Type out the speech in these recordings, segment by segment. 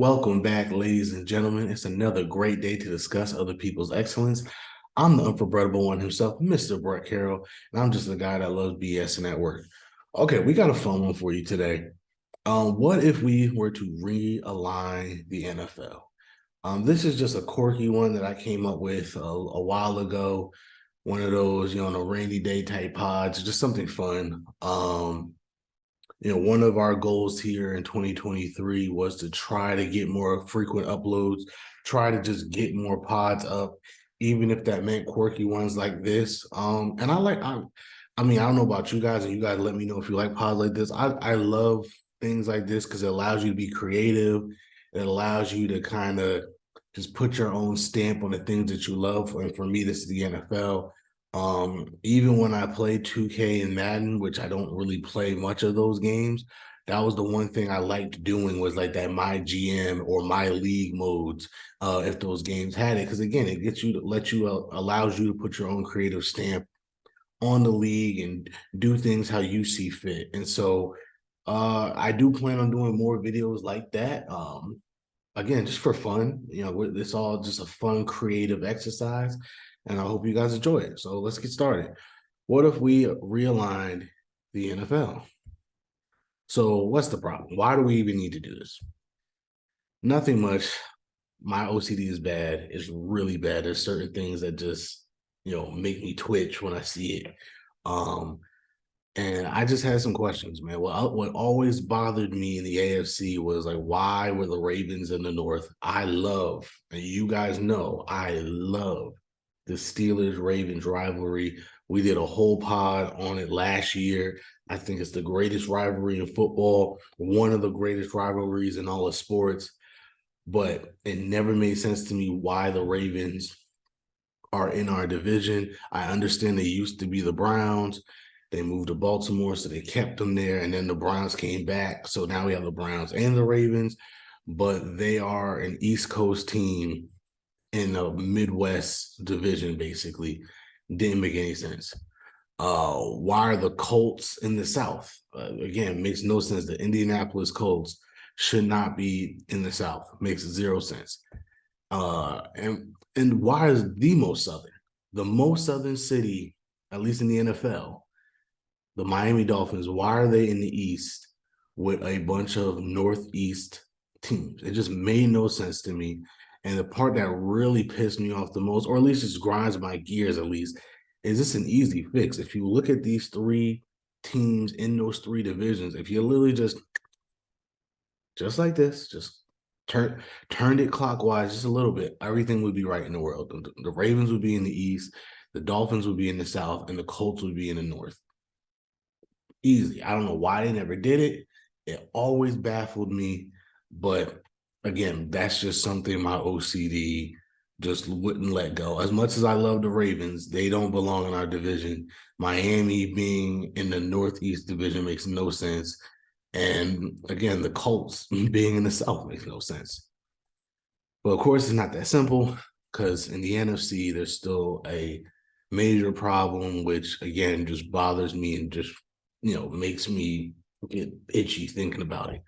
Welcome back, ladies and gentlemen. It's another great day to discuss other people's excellence. I'm the unforgettable one himself, Mr. Brett Carroll, and I'm just a guy that loves BSN at work. Okay, we got a fun one for you today. What if we were to realign the NFL? This is just a quirky one that I came up with a while ago. One of those, on a rainy day type pods, just something fun. One of our goals here in 2023 was to try to get more frequent uploads, try to just get more pods up, even if that meant quirky ones like this. And I mean, I don't know about you guys, and you guys let me know if you like pods like this. I love things like this because it allows you to be creative. It allows you to kind of just put your own stamp on the things that you love. And for me, this is the NFL. Even when I play 2K and Madden, which I don't really play much of those games, that was the one thing I liked doing was like that my GM or my league modes, if those games had it. Because again, it gets you to allows you to put your own creative stamp on the league and do things how you see fit. And so I do plan on doing more videos like that. Again, just for fun. It's all just a fun, creative exercise, and I hope you guys enjoy it. So let's get started. What if we realigned the NFL? So what's the problem? Why do we even need to do this? Nothing much. My OCD is bad. It's really bad. There's certain things that just, make me twitch when I see it. Um, And I just had some questions, man. What always bothered me in the AFC was like, why were the Ravens in the North? And you guys know, I love the Steelers Ravens rivalry. We did a whole pod on it last year. I think it's the greatest rivalry in football, one of the greatest rivalries in all of sports. But it never made sense to me why the Ravens are in our division. I understand they used to be the Browns. They moved to Baltimore, so they kept them there. And then the Browns came back. So now we have the Browns and the Ravens, but they are an East Coast team in a Midwest division, basically. Didn't make any sense. Why are the Colts in the South? Again, makes no sense. The Indianapolis Colts should not be in the South. Makes zero sense. And why is the most southern city, at least in the NFL, the Miami Dolphins, why are they in the East with a bunch of Northeast teams? It just made no sense to me. And the part that really pissed me off the most, or at least just grinds my gears at least, is this an easy fix? If you look at these three teams in those three divisions, if you literally just like this, just turned it clockwise just a little bit, everything would be right in the world. The Ravens would be in the East, the Dolphins would be in the South, and the Colts would be in the North. Easy. I don't know why they never did it. It always baffled me. But again, that's just something my OCD just wouldn't let go. As much as I love the Ravens, they don't belong in our division. Miami being in the Northeast division makes no sense. And again, the Colts being in the South makes no sense. But of course, it's not that simple because in the NFC, there's still a major problem, which again just bothers me and just makes me get itchy thinking about it.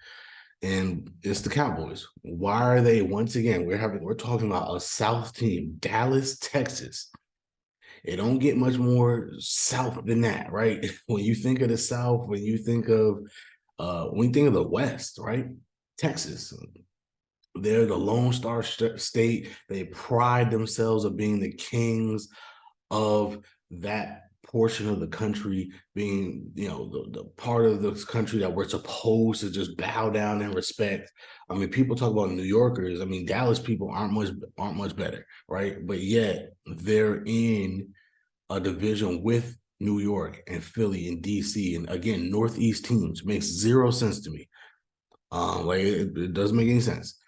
And it's the Cowboys. Why are they once again? We're talking about a South team, Dallas, Texas. It don't get much more South than that, right? When you think of the South, when you think of the West, right? Texas. They're the Lone Star State. They pride themselves of being the kings of that portion of the country, being the part of this country that we're supposed to just bow down and respect. I mean, people talk about New Yorkers. I mean, Dallas people aren't much better, right? But yet they're in a division with New York and Philly and DC, and again, Northeast teams. Makes zero sense to me. It doesn't make any sense.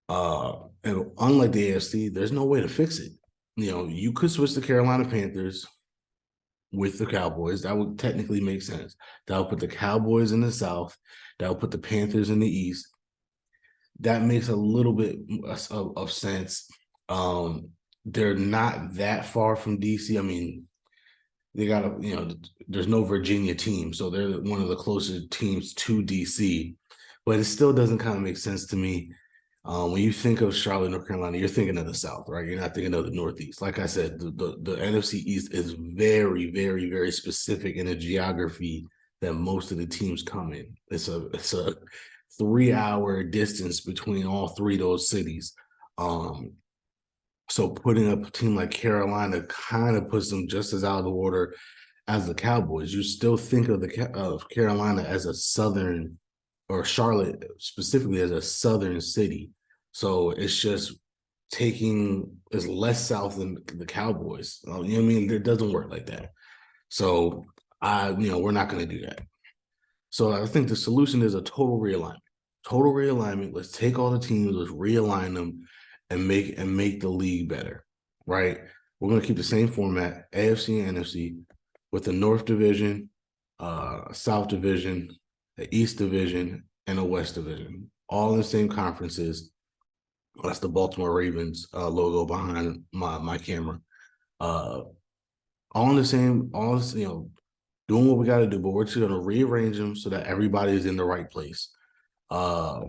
And unlike the AFC, there's no way to fix it. You could switch the Carolina Panthers with the Cowboys. That would technically make sense. That would put the Cowboys in the South. That would put the Panthers in the East. That makes a little bit of sense. They're not that far from DC. I mean, they got there's no Virginia team, so they're one of the closest teams to DC. But it still doesn't kind of make sense to me. When you think of Charlotte, North Carolina, you're thinking of the South, right? You're not thinking of the Northeast. Like I said, the NFC East is very, very, very specific in the geography that most of the teams come in. It's a 3 hour distance between all three of those cities. Um, so putting up a team like Carolina kind of puts them just as out of the water as the Cowboys. You still think of of Carolina as a southern, or Charlotte specifically as a southern city. So it's just taking is less south than the Cowboys. You know what I mean? It doesn't work like that. So we're not going to do that. So I think the solution is a total realignment. Total realignment. Let's take all the teams, let's realign them, and make the league better. Right? We're going to keep the same format, AFC and NFC, with the North Division, South Division, the East Division, and a West Division, all in the same conferences. That's the Baltimore Ravens logo behind my camera. Uh, all in the same, doing what we got to do, but we're just going to rearrange them so that everybody is in the right place. Uh,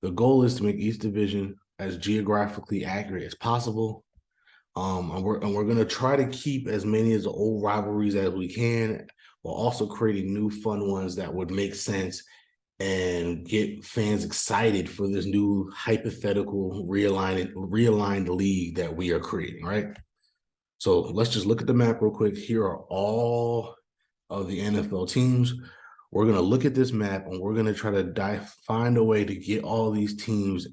the goal is to make each division as geographically accurate as possible. And we're going to try to keep as many of the old rivalries as we can, while also creating new fun ones that would make sense and get fans excited for this new hypothetical realigned league that we are creating, right? So let's just look at the map real quick. Here are all of the NFL teams. We're going to look at this map and we're going to try to find a way to get all these teams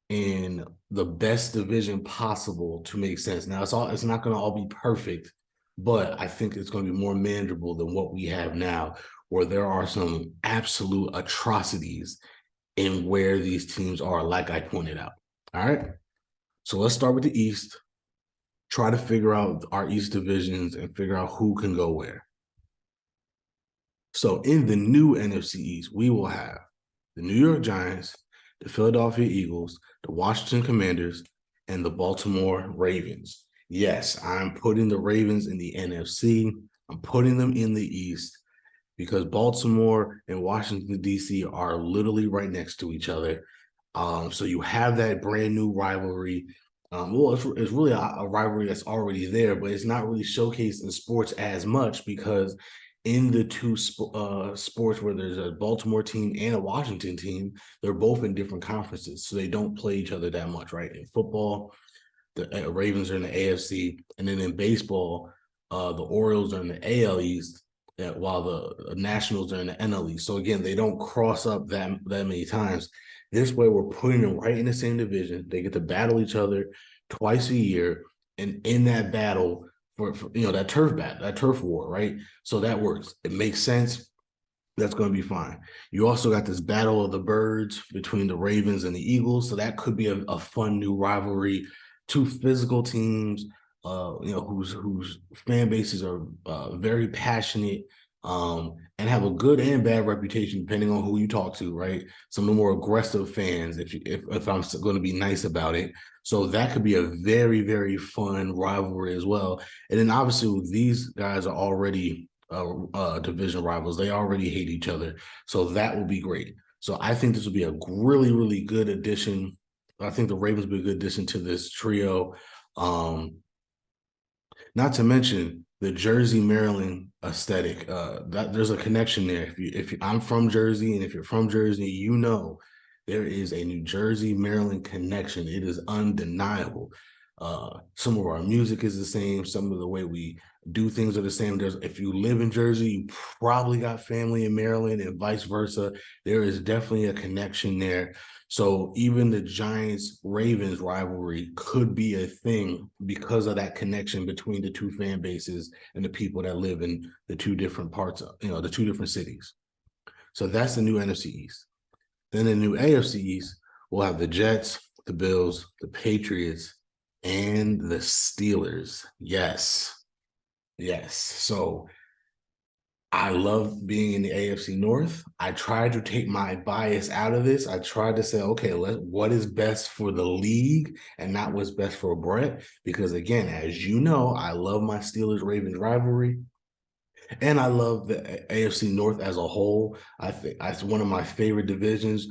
in the best division possible to make sense. Now it's not going to all be perfect, but I think it's going to be more manageable than what we have now, where there are some absolute atrocities in where these teams are, like I pointed out. All right. So let's start with the East, try to figure out our East divisions and figure out who can go where. So in the new NFC East, we will have the New York Giants, the Philadelphia Eagles, the Washington Commanders, and the Baltimore Ravens. Yes, I'm putting the Ravens in the NFC. I'm putting them in the East because Baltimore and Washington, D.C. are literally right next to each other. So you have that brand new rivalry. It's really a rivalry that's already there, but it's not really showcased in sports as much because in the two sports where there's a Baltimore team and a Washington team, they're both in different conferences, so they don't play each other that much, right? In football, the Ravens are in the AFC, and then in baseball, the Orioles are in the AL East, while the Nationals are in the NL East. So again, they don't cross up that many times. This way, we're putting them right in the same division. They get to battle each other twice a year, and in that battle for that turf war, right? So that works. It makes sense. That's going to be fine. You also got this battle of the birds between the Ravens and the Eagles, so that could be a fun new rivalry. Two physical teams, whose fan bases are very passionate, and have a good and bad reputation depending on who you talk to. Right, some of the more aggressive fans, if I'm going to be nice about it. So that could be a very, very fun rivalry as well. And then obviously these guys are already division rivals. They already hate each other. So that will be great. So I think this will be a really, really good addition. I think the Ravens will be a good addition to this trio. Not to mention the Jersey, Maryland aesthetic. That there's a connection there. I'm from Jersey, and if you're from Jersey, there is a New Jersey, Maryland connection. It is undeniable. Some of our music is the same. Some of the way we do things are the same. If you live in Jersey, you probably got family in Maryland and vice versa. There is definitely a connection there. So even the Giants-Ravens rivalry could be a thing because of that connection between the two fan bases and the people that live in the two different parts of, the two different cities. So that's the new NFC East. Then the new AFC East, we'll have the Jets, the Bills, the Patriots, and the Steelers. Yes. Yes. So I love being in the AFC North. I tried to take my bias out of this. I tried to say, okay, what is best for the league and not what's best for Brett. Because again, as you know, I love my Steelers-Ravens rivalry. And I love the AFC North as a whole. I think it's one of my favorite divisions.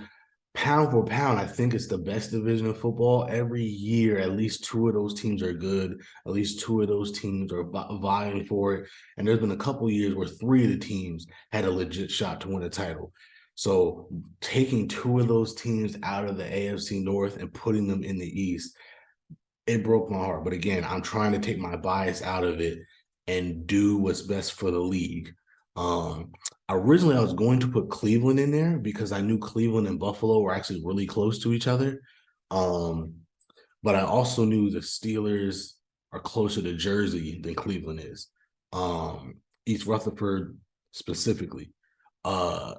pound for pound, I think it's the best division of football. Every year, at least two of those teams are good. At least two of those teams are vying for it. And there's been a couple of years where three of the teams had a legit shot to win a title. So taking two of those teams out of the AFC North and putting them in the East, it broke my heart. But again, I'm trying to take my bias out of it and do what's best for the league. Um, Originally, I was going to put Cleveland in there because I knew Cleveland and Buffalo were actually really close to each other. Um, but I also knew the Steelers are closer to Jersey than Cleveland is. East Rutherford specifically. Uh,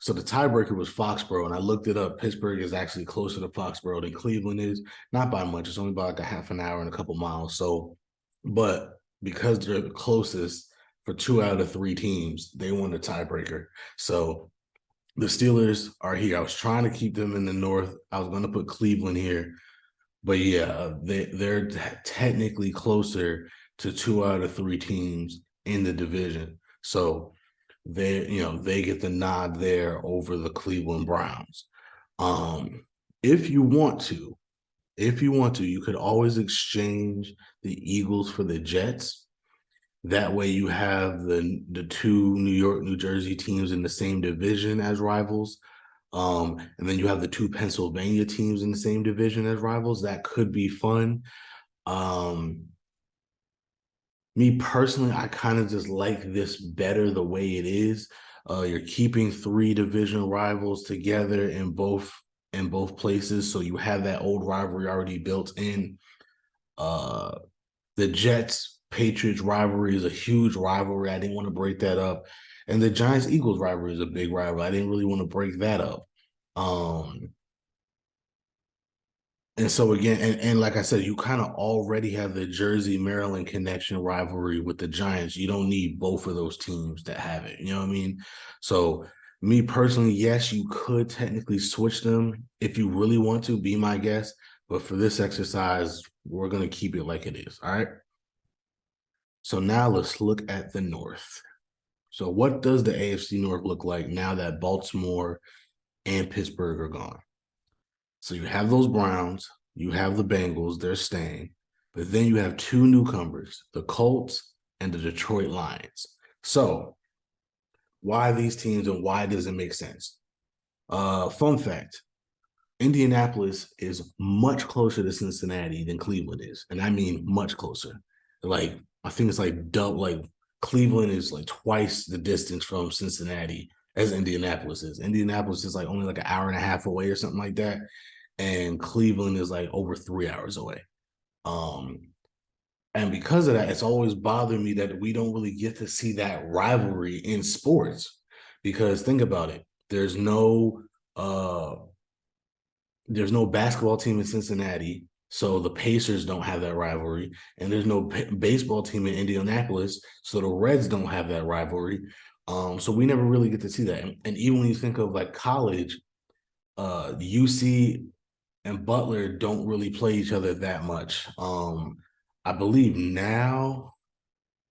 so the tiebreaker was Foxborough, and I looked it up. Pittsburgh is actually closer to Foxborough than Cleveland is, not by much. It's only about like a half an hour and a couple miles. So, but because they're the closest for two out of three teams, they won the tiebreaker. So the Steelers are here. I was trying to keep them in the North. I was going to put Cleveland here, but yeah, they're technically closer to two out of three teams in the division. So they get the nod there over the Cleveland Browns. Um, if you want to, you could always exchange the Eagles for the Jets. That way you have the two New York, New Jersey teams in the same division as rivals. And then you have the two Pennsylvania teams in the same division as rivals. That could be fun. Um, Me personally, I kind of just like this better the way it is. You're keeping three division rivals together in both places, so you have that old rivalry already built in. Uh, the Jets Patriots rivalry is a huge rivalry. I didn't want to break that up, and the Giants Eagles rivalry is a big rivalry. I didn't really want to break that up. Um, And so again, and like I said, you kind of already have the Jersey Maryland connection rivalry with the Giants. You don't need both of those teams to have it. You know what I mean? So me personally, yes, you could technically switch them if you really want to, be my guest. But for this exercise, we're gonna keep it like it is. All right. So now let's look at the North. So what does the AFC North look like now that Baltimore and Pittsburgh are gone? So you have those Browns, you have the Bengals, they're staying, but then you have two newcomers, the Colts and the Detroit Lions. So why these teams and why does it make sense? Fun fact, Indianapolis is much closer to Cincinnati than Cleveland is. And I mean much closer. Like, I think it's like double, like Cleveland is like twice the distance from Cincinnati as Indianapolis is. Indianapolis is like only like an hour and a half away or something like that. And Cleveland is like over 3 hours away. Um, and because of that, it's always bothered me that we don't really get to see that rivalry in sports. Because think about it, uh there's no basketball team in Cincinnati, so the Pacers don't have that rivalry, and there's no baseball team in Indianapolis, so the Reds don't have that rivalry. So we never really get to see that. And even when you think of like college, UC and Butler don't really play each other that much. I believe now,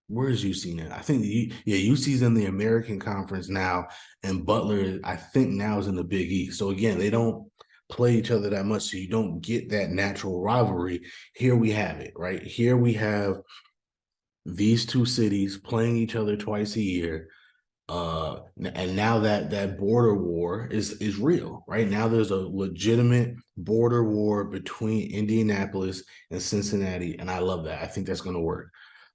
where is UC now? I think UC's in the American Conference now, and Butler, I think now is in the Big East. So again, they don't play each other that much, so you don't get that natural rivalry. Here we have it, right? Here we have these two cities playing each other twice a year. And now that border war is real. Right now, there's a legitimate border war between Indianapolis and Cincinnati, and I love that. I think that's going to work.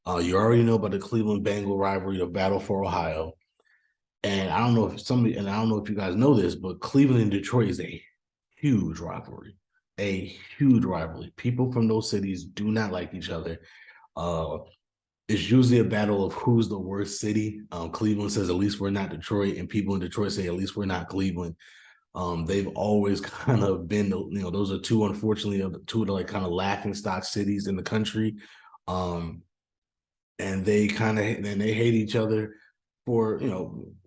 You already know about the Cleveland Bengal rivalry, the battle for Ohio, and I don't know if you guys know this, but Cleveland and Detroit is a huge rivalry, a huge rivalry. People from those cities do not like each other. Uh, it's usually a battle of who's the worst city. Cleveland says, at least we're not Detroit, and people in Detroit say, at least we're not Cleveland. They've always kind of been, those are two, unfortunately, two of the like kind of laughing stock cities in the country. And they they hate each other for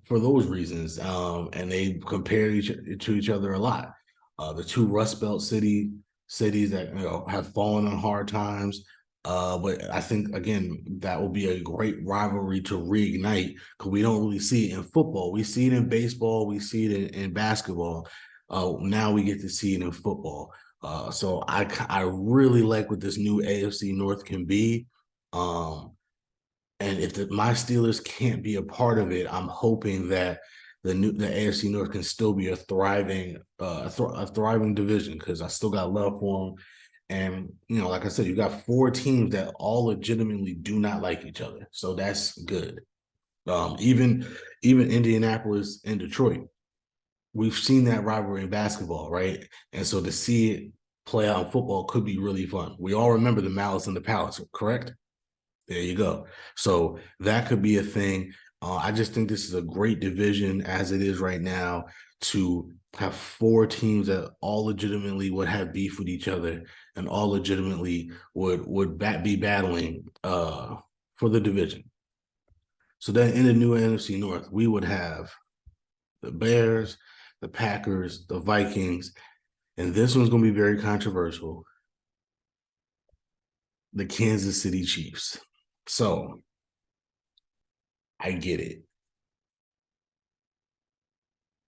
for those reasons. And they compare to each other a lot. The two Rust Belt cities that have fallen on hard times. But I think again that will be a great rivalry to reignite because we don't really see it in football. We see it in baseball. We see it in basketball. Now we get to see it in football. So I really like what this new AFC North can be. And if my Steelers can't be a part of it, I'm hoping that the AFC North can still be a thriving a thriving division, because I still got love for them. And like I said, you got four teams that all legitimately do not like each other, so that's good. Even Indianapolis and Detroit, we've seen that rivalry in basketball, right? And so to see it play out in football could be really fun. We all remember the Malice in the Palace, correct? There you go. So that could be a thing. I just think this is a great division as it is right now, to have four teams that all legitimately would have beef with each other and all legitimately would be battling for the division. So then in the new NFC North, we would have the Bears, the Packers, the Vikings, and this one's going to be very controversial, the Kansas City Chiefs. So I get it.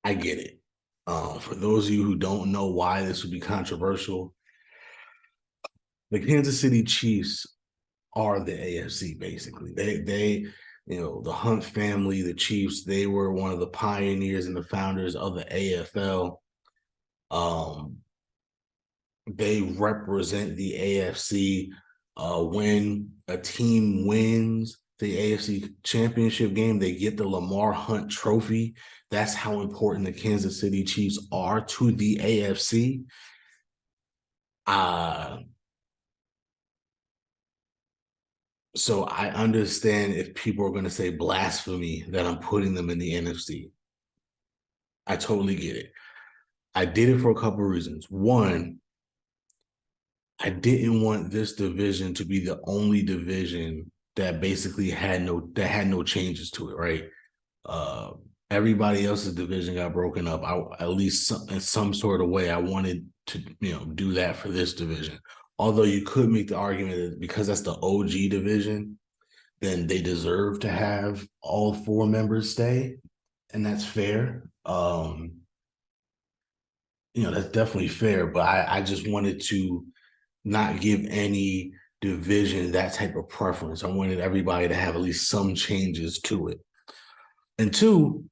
I get it. For those of you who don't know why this would be controversial, the Kansas City Chiefs are the AFC. Basically, they the Hunt family, the Chiefs, they were one of the pioneers and the founders of the AFL. They represent the AFC. When a team wins the AFC championship game, they get the Lamar Hunt trophy. That's how important the Kansas City Chiefs are to the AFC. So I understand if people are going to say blasphemy that I'm putting them in the NFC. I totally get it. I did it for a couple of reasons. One, I didn't want this division to be the only division that basically had no changes to it, right? Uh, Everybody else's division got broken up. At least in some sort of way, I wanted to do that for this division. Although you could make the argument that because that's the OG division, then they deserve to have all four members stay, and that's fair. That's definitely fair. But I just wanted to not give any division that type of preference. I wanted everybody to have at least some changes to it. And two,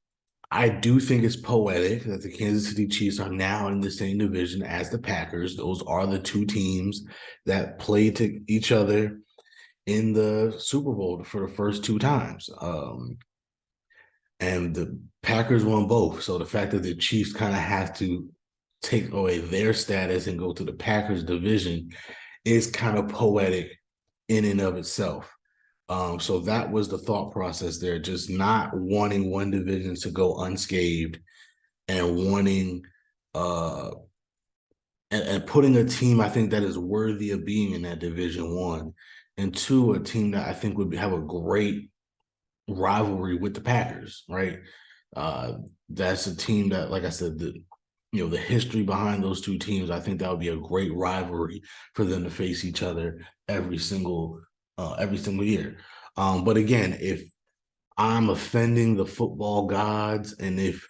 I do think it's poetic that the Kansas City Chiefs are now in the same division as the Packers. Those are the two teams that played to each other in the Super Bowl for the first two times. And the Packers won both. So the fact that the Chiefs kind of have to take away their status and go to the Packers division is kind of poetic in and of itself. So that was the thought process there, just not wanting one division to go unscathed and wanting and putting a team I think that is worthy of being in that division, one, and two, a team that I think would have a great rivalry with the Packers, right? That's a team that, like I said, the history behind those two teams, I think that would be a great rivalry for them to face each other every single year. But again, if I'm offending the football gods, and if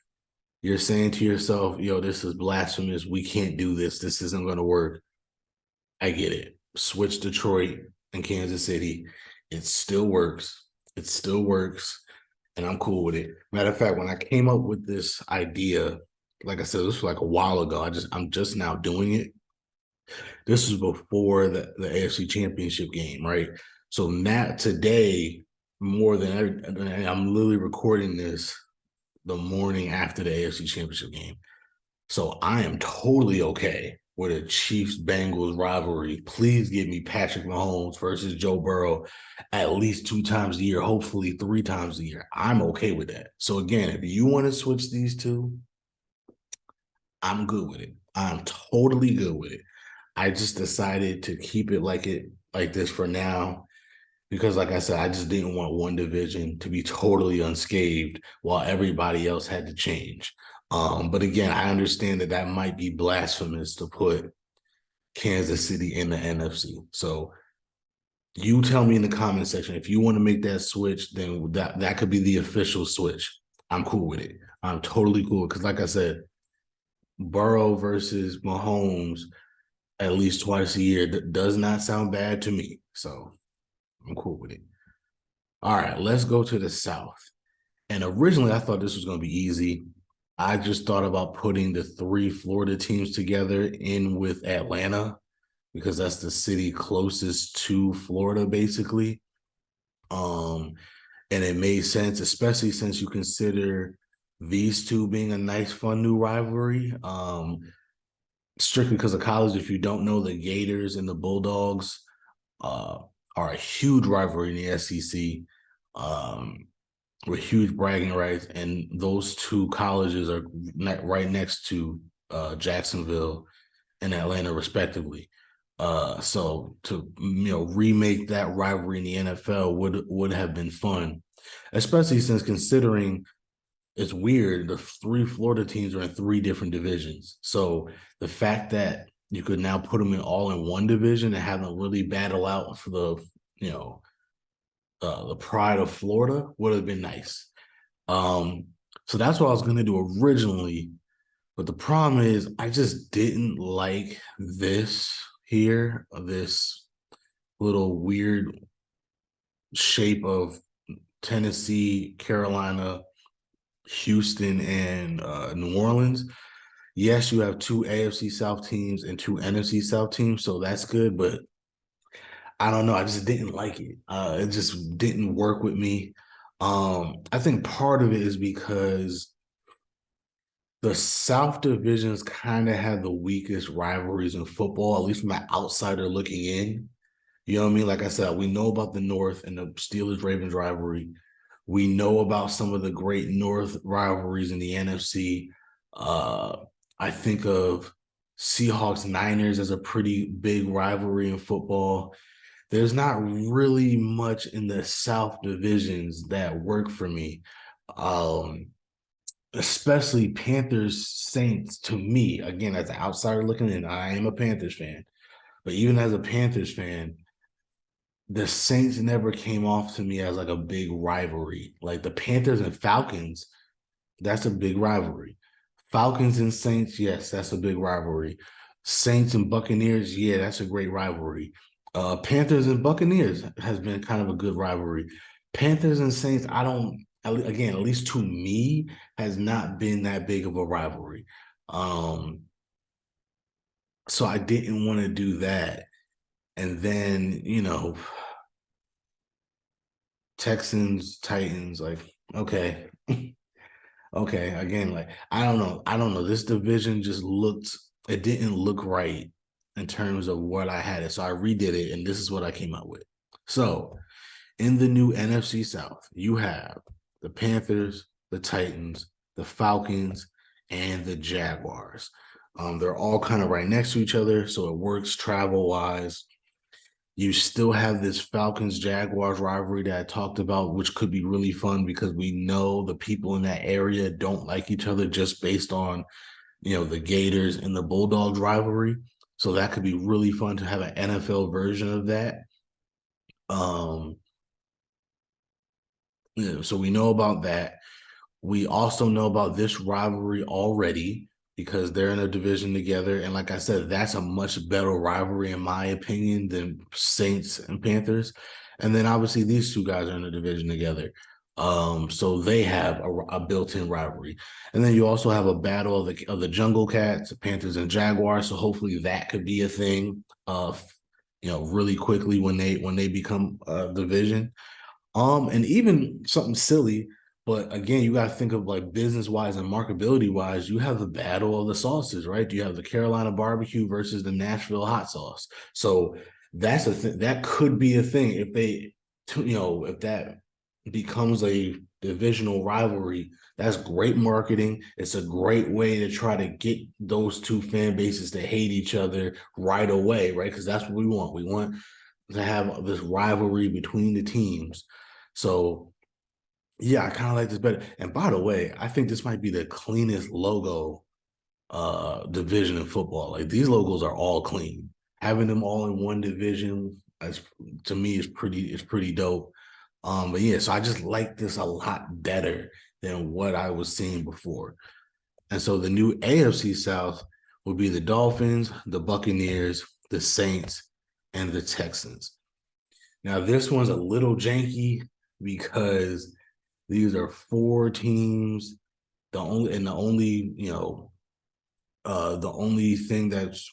you're saying to yourself, this is blasphemous, we can't do this, this isn't going to work, I get it. Switch Detroit and Kansas City. It still works. It still works. And I'm cool with it. Matter of fact, when I came up with this idea, like I said, this was like a while ago. I'm just now doing it. This was before the AFC Championship game, right? So now today, more than ever, I'm literally recording this the morning after the AFC Championship game. So I am totally okay with a Chiefs-Bengals rivalry. Please give me Patrick Mahomes versus Joe Burrow at least 2 times a year, hopefully 3 times a year. I'm okay with that. So again, if you want to switch these two, I'm good with it. I'm totally good with it. I just decided to keep it like this for now, because like I said, I just didn't want one division to be totally unscathed while everybody else had to change. But again, I understand that might be blasphemous to put Kansas City in the NFC. So you tell me in the comment section if you want to make that switch, then that could be the official switch. I'm cool with it. I'm totally cool because, like I said, Burrow versus Mahomes at least twice a year does not sound bad to me. So I'm cool with it. All right, let's go to the South. And originally, I thought this was going to be easy. I just thought about putting the three Florida teams together in with Atlanta because that's the city closest to Florida, basically. Um, and it made sense, especially since you consider these two being a nice, fun new rivalry. Strictly because of college, if you don't know, the Gators and the Bulldogs uh, are a huge rivalry in the SEC. Um, with huge bragging rights, and those two colleges are right next to Jacksonville and Atlanta, respectively. So to remake that rivalry in the NFL would have been fun, especially since considering it's weird the three Florida teams are in three different divisions. So the fact that you could now put them in all in one division and have them really battle out for the pride of Florida would have been nice. Um, so that's what I was gonna do originally, but the problem is I just didn't like this here, this little weird shape of Tennessee, Carolina, Houston, and New Orleans. Yes, you have two AFC South teams and two NFC South teams, so that's good, but I don't know. I just didn't like it. It just didn't work with me. I think part of it is because the South divisions kind of have the weakest rivalries in football, at least from an outsider looking in. You know what I mean? Like I said, we know about the North and the Steelers Ravens rivalry. We know about some of the great North rivalries in the NFC. Uh, I think of Seahawks Niners as a pretty big rivalry in football. There's not really much in the South divisions that work for me. Um, Especially Panthers Saints to me, again, as an outsider looking in, I am a Panthers fan, but even as a Panthers fan, the Saints never came off to me as like a big rivalry. Like the Panthers and Falcons, that's a big rivalry. Falcons and Saints, yes, that's a big rivalry. Saints and Buccaneers, yeah, that's a great rivalry. Panthers and Buccaneers has been kind of a good rivalry. Panthers and Saints, I don't, again, at least to me, has not been that big of a rivalry. Um, so I didn't want to do that. And then, Texans, Titans, like, okay. Okay, again, like I don't know. This division just it didn't look right in terms of what I had it. So I redid it, and this is what I came up with. So in the new NFC South, you have the Panthers, the Titans, the Falcons, and the Jaguars. They're all kind of right next to each other, so it works travel wise. You still have this Falcons Jaguars rivalry that I talked about, which could be really fun because we know the people in that area don't like each other just based on, the Gators and the Bulldogs rivalry. So that could be really fun to have an NFL version of that. Um, so we know about that. We also know about this rivalry already because they're in a division together. And like I said, that's a much better rivalry, in my opinion, than Saints and Panthers. And then obviously these two guys are in a division together. So they have a built-in rivalry. And then you also have a battle of the Jungle Cats, Panthers and Jaguars. So hopefully that could be a thing really quickly when they become a division. And even something silly, but again, you got to think of like business wise and marketability wise. You have the battle of the sauces, right? You have the Carolina barbecue versus the Nashville hot sauce. So that's a thing that could be a thing if that becomes a divisional rivalry. That's great marketing. It's a great way to try to get those two fan bases to hate each other right away, right? Because that's what we want. We want to have this rivalry between the teams. So yeah, I kind of like this better. And by the way, I think this might be the cleanest logo division in football. Like these logos are all clean. Having them all in one division, to me, is pretty dope. But yeah, so I just like this a lot better than what I was seeing before. And so the new AFC South will be the Dolphins, the Buccaneers, the Saints, and the Texans. Now, this one's a little janky because these are four teams. The only thing that's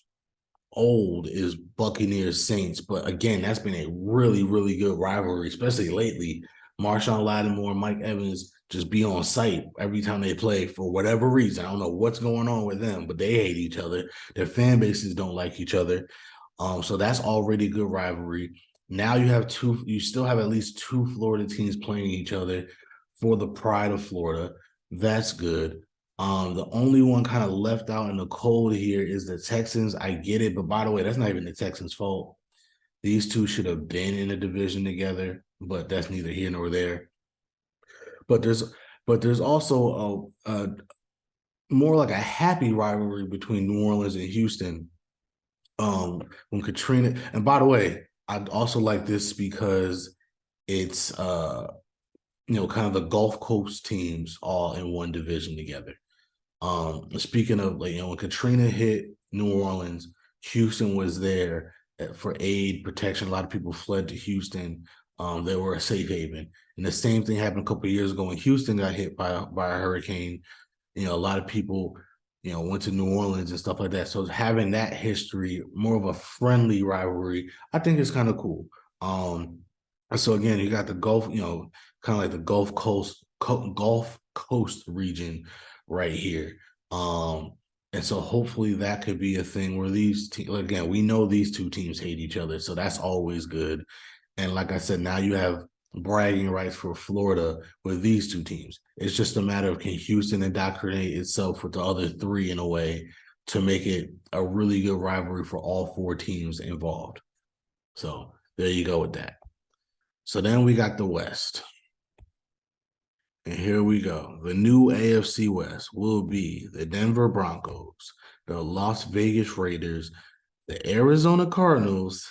old is Buccaneers Saints. But again, that's been a really, really good rivalry, especially lately. Marshawn Lattimore and Mike Evans just be on site every time they play for whatever reason. I don't know what's going on with them, but they hate each other. Their fan bases don't like each other. So that's already good rivalry. Now you still have at least two Florida teams playing each other for the pride of Florida. That's good. The only one kind of left out in the cold here is the Texans. I get it, but by the way, that's not even the Texans' fault. These two should have been in a division together, but that's neither here nor there. But there's also a more like a happy rivalry between New Orleans and Houston. When Katrina, and by the way, I also like this because it's kind of the Gulf Coast teams all in one division together. Speaking of when Katrina hit New Orleans, Houston was there for aid, protection. A lot of people fled to Houston. They were a safe haven. And the same thing happened a couple of years ago when Houston got hit by a hurricane. A lot of people, went to New Orleans and stuff like that. So having that history, more of a friendly rivalry, I think is kind of cool. So again, you got the Gulf, kind of like the Gulf Coast region right here. And so hopefully that could be a thing where these again, we know these two teams hate each other, so that's always good. And like I said, now you have bragging rights for Florida with these two teams. It's just a matter of can Houston indoctrinate itself with the other three in a way to make it a really good rivalry for all four teams involved. So there you go with that. So then we got the West. And here we go. The new AFC West will be the Denver Broncos, the Las Vegas Raiders, the Arizona Cardinals,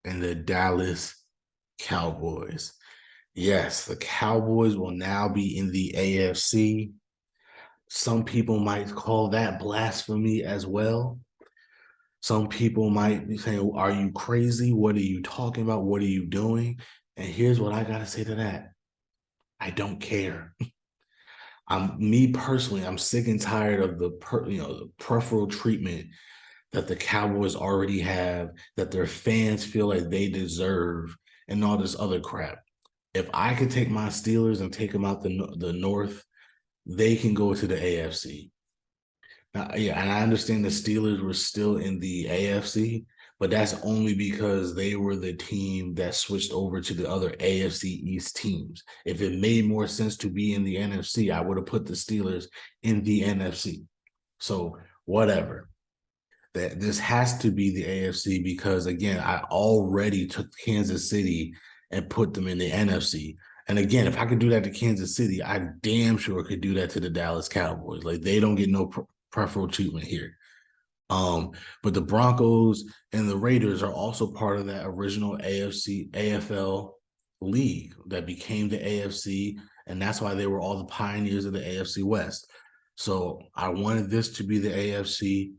and the Dallas Cowboys. Yes, the Cowboys will now be in the AFC. Some people might call that blasphemy as well. Some people might be saying, are you crazy? What are you talking about? What are you doing? And here's what I got to say to that. I don't care. Me personally, I'm sick and tired of the peripheral treatment that the Cowboys already have, that their fans feel like they deserve, and all this other crap. If I could take my Steelers and take them out the North, they can go to the AFC. Now, yeah, and I understand the Steelers were still in the AFC, but that's only because they were the team that switched over to the other AFC East teams. If it made more sense to be in the NFC, I would have put the Steelers in the NFC. So whatever. That this has to be the AFC because again, I already took Kansas City and put them in the NFC. And again, if I could do that to Kansas City, I damn sure could do that to the Dallas Cowboys. Like they don't get no preferential treatment here. But the Broncos and the Raiders are also part of that original AFL league that became the AFC, and that's why they were all the pioneers of the AFC West. So I wanted this to be the AFC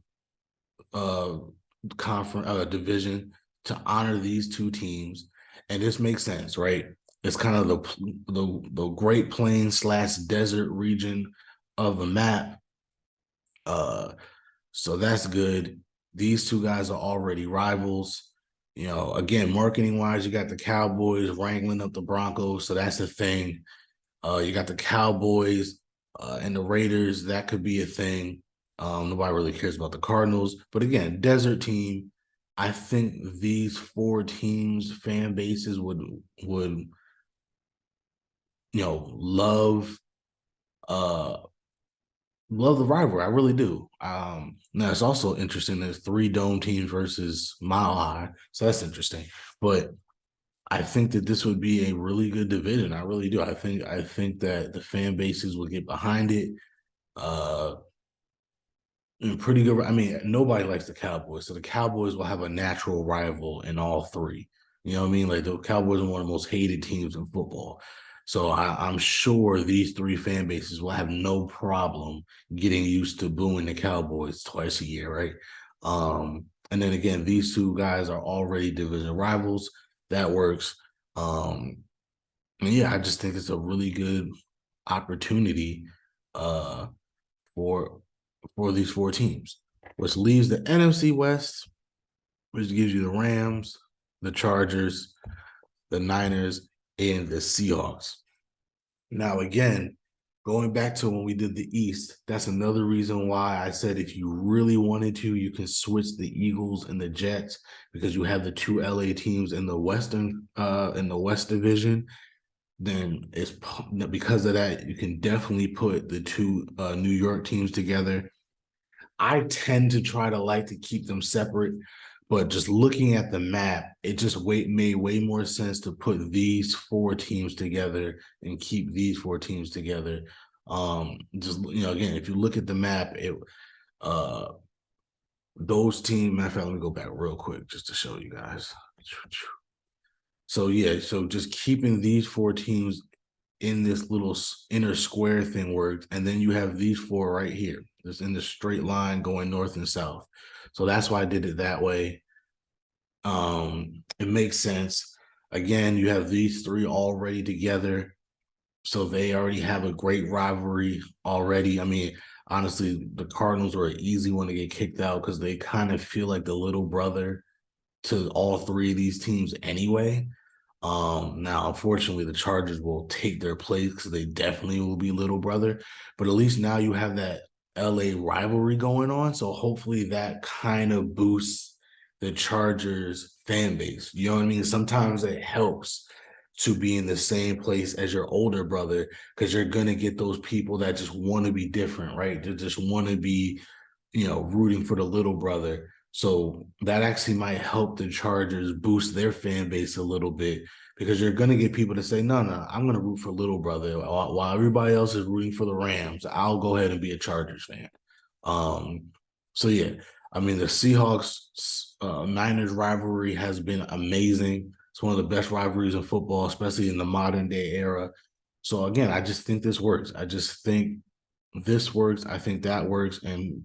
conference division to honor these two teams, and this makes sense, right? It's kind of the Great Plains / desert region of the map. So that's good. These two guys are already rivals. Again, marketing wise, you got the Cowboys wrangling up the Broncos, so that's the thing. You got the Cowboys and the Raiders. That could be a thing. Nobody really cares about the Cardinals. But again, desert team. I think these four teams' fan bases would love love the rivalry. I really do. Now it's also interesting. There's 3 dome teams versus Mile High, so that's interesting. But I think that this would be a really good division. I really do. I think that the fan bases would get behind it. Pretty good. I mean, nobody likes the Cowboys, so the Cowboys will have a natural rival in all 3. You know what I mean? Like the Cowboys are one of the most hated teams in football. So I'm sure these three fan bases will have no problem getting used to booing the Cowboys twice a year, right? And then again, these two guys are already division rivals. That works. And yeah, I just think it's a really good opportunity uh, for these four teams, which leaves the NFC West, which gives you the Rams, the Chargers, the Niners, and the Seahawks. Now, again, going back to when we did the East, that's another reason why I said if you really wanted to, you can switch the Eagles and the Jets because you have the two LA teams in the West Division. Then it's because of that, you can definitely put the two New York teams together. I tend to try to like to keep them separate, but just looking at the map, it just made way more sense to put these four teams together and keep these four teams together. Just again, if you look at the map, uh those teams. Matter of fact, let me go back real quick just to show you guys. So yeah, so just keeping these four teams in this little inner square thing worked, and then you have these four right here, just in the straight line going north and south. So that's why I did it that way. It makes sense. Again, you have these three already together, so they already have a great rivalry already. I mean, honestly, the Cardinals were an easy one to get kicked out because they kind of feel like the little brother to all three of these teams anyway. Now, unfortunately, the Chargers will take their place because they definitely will be little brother. But at least now you have that LA rivalry going on. So hopefully that kind of boosts the Chargers fan base. You know what I mean? Sometimes it helps to be in the same place as your older brother because you're gonna get those people that just want to be different, right? They just want to be, rooting for the little brother. So that actually might help the Chargers boost their fan base a little bit because you're going to get people to say, no, I'm going to root for little brother while everybody else is rooting for the Rams. I'll go ahead and be a Chargers fan. So yeah, I mean, the Seahawks Niners rivalry has been amazing. It's one of the best rivalries in football, especially in the modern day era. So again, I just think this works. I just think this works. I think that works. And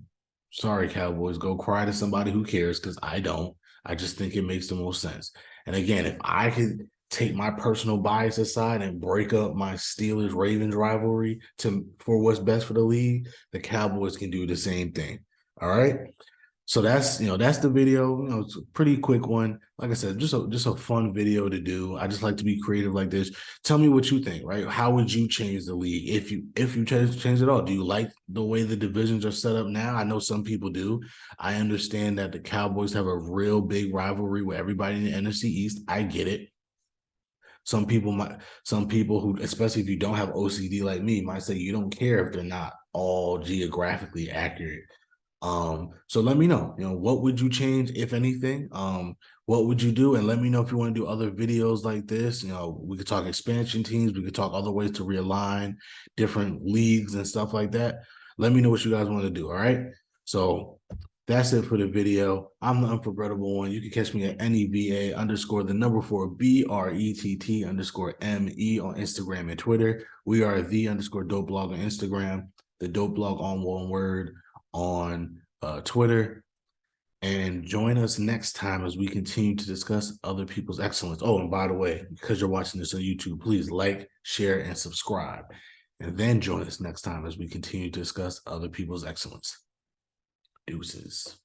sorry, Cowboys, go cry to somebody who cares because I don't. I just think it makes the most sense. And again, if I could take my personal bias aside and break up my Steelers Ravens rivalry for what's best for the league, the Cowboys can do the same thing. All right. So that's the video. It's a pretty quick one. Like I said, just a fun video to do. I just like to be creative like this. Tell me what you think, right? How would you change the league if you change it all? Do you like the way the divisions are set up now? I know some people do. I understand that the Cowboys have a real big rivalry with everybody in the NFC East. I get it. Some people who, especially if you don't have OCD like me, might say you don't care if they're not all geographically accurate. So let me know, what would you change, if anything? What would you do? And let me know if you want to do other videos like this. We could talk expansion teams, we could talk other ways to realign different leagues and stuff like that. Let me know what you guys want to do. All right. So that's it for the video. I'm the unforgettable one. You can catch me at NEVA underscore the number 4 BRETT underscore ME on Instagram and Twitter. We are the underscore dope blog on Instagram, the dope blog on one word on Twitter. And join us next time as we continue to discuss other people's excellence. Oh, and by the way, because you're watching this on YouTube, please like, share, and subscribe. And then join us next time as we continue to discuss other people's excellence. Deuces.